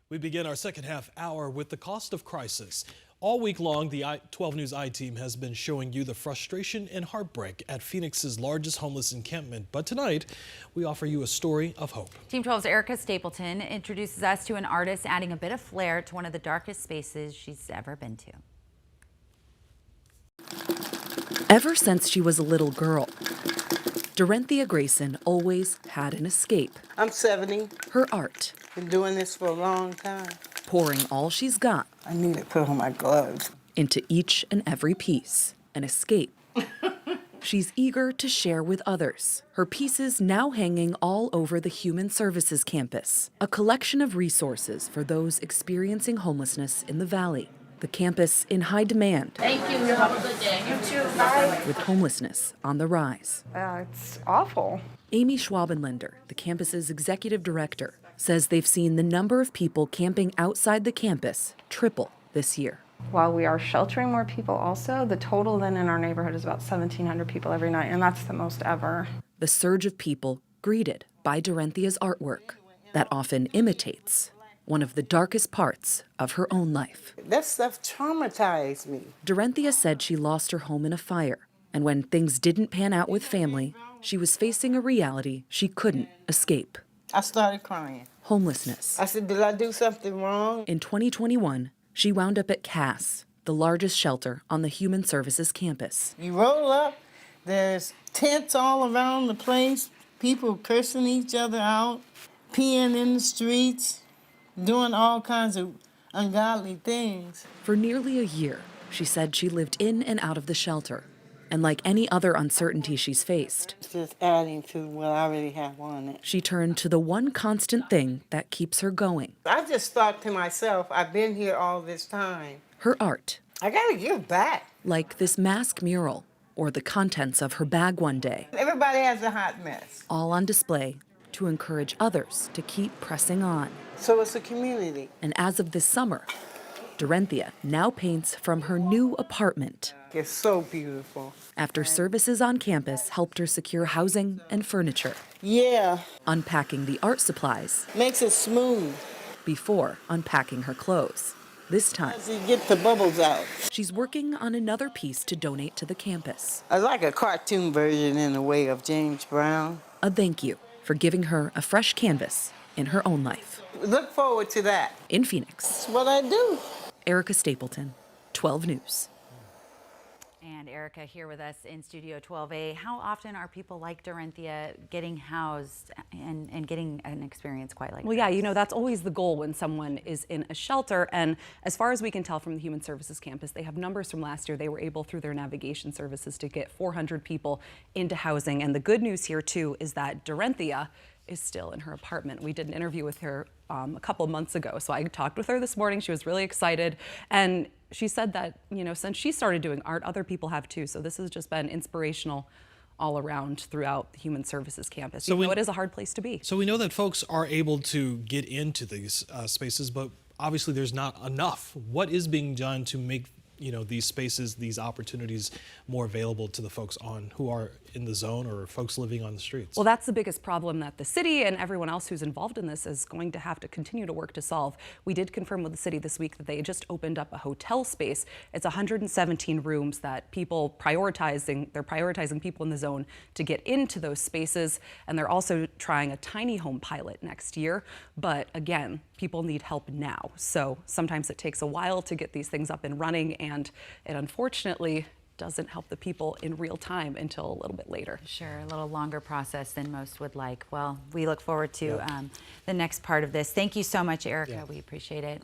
We begin our second half hour with the cost of crisis. All week long, the 12 News I-Team has been showing you the frustration and heartbreak at Phoenix's largest homeless encampment. But tonight, we offer you a story of hope. Team 12's Erica Stapleton introduces us to an artist adding a bit of flair to one of the darkest spaces she's ever been to. Ever since she was a little girl, Darenthia Grayson always had an escape. I'm 70. Her art. Been doing this for a long time. Pouring all she's got. I need to put on my gloves. Into each and every piece. An escape. She's eager to share with others. Her pieces now hanging all over the Human Services campus. A collection of resources for those experiencing homelessness in the Valley. The campus in high demand. Thank you. Have a good day. You too. Bye. With homelessness on the rise. It's awful. Amy Schwabenlender, the campus's executive director, says they've seen the number of people camping outside the campus triple this year. While we are sheltering more people also, the total then in our neighborhood is about 1,700 people every night, and that's the most ever. The surge of people greeted by Darenthia's artwork that often imitates one of the darkest parts of her own life. That stuff traumatized me. Darenthia said she lost her home in a fire, and when things didn't pan out with family, she was facing a reality she couldn't escape. I started crying. Homelessness. I said, did I do something wrong? In 2021, she wound up at CAS, the largest shelter on the Human Services campus. You roll up, there's tents all around the place, people cursing each other out, peeing in the streets, doing all kinds of ungodly things. For nearly a year, she said she lived in and out of the shelter. And like any other uncertainty she's faced, It's just adding to what I already have on it. she turned to the one constant thing that keeps her going. I just thought to myself, I've been here all this time. Her art. I gotta give back. Like this mask mural or the contents of her bag one day. Everybody has a hot mess. All on display to encourage others to keep pressing on. So it's a community. And as of this summer, Darenthia now paints from her new apartment. It's so beautiful. After services on campus helped her secure housing and furniture. Yeah. Unpacking the art supplies Makes it smooth. before unpacking her clothes. This time, As you get the bubbles out. she's working on another piece to donate to the campus. I like a cartoon version in a way of James Brown. A thank you for giving her a fresh canvas in her own life. Look forward to that. In Phoenix, That's what I do. Erica Stapleton, 12 News. And Erica here with us in Studio 12A. How often are people like Darenthia getting housed and getting an experience quite like Well, yeah, you know, that's always the goal when someone is in a shelter. And as far as we can tell from the Human Services campus, they have numbers from last year. They were able, through their navigation services, to get 400 people into housing. And the good news here, too, is that Darenthia is still in her apartment. We did an interview with her a couple of months ago. So I talked with her this morning. She was really excited. And she said that, you know, since she started doing art, other people have too. So this has just been inspirational all around throughout the Human Services campus. So it is a hard place to be. So we know that folks are able to get into these spaces, but obviously there's not enough. What is being done to make, you know, these spaces, these opportunities more available to the folks who are in the zone or folks living on the streets? Well, that's the biggest problem that the city and everyone else who's involved in this is going to have to continue to work to solve. We did confirm with the city this week that they just opened up a hotel space. It's 117 rooms that they're prioritizing people in the zone to get into those spaces. And they're also trying a tiny home pilot next year. But again, people need help now. So sometimes it takes a while to get these things up and running, and it unfortunately doesn't help the people in real time until a little bit later. Sure, a little longer process than most would like. Well, we look forward to the next part of this. Thank you so much, Erica. We appreciate it.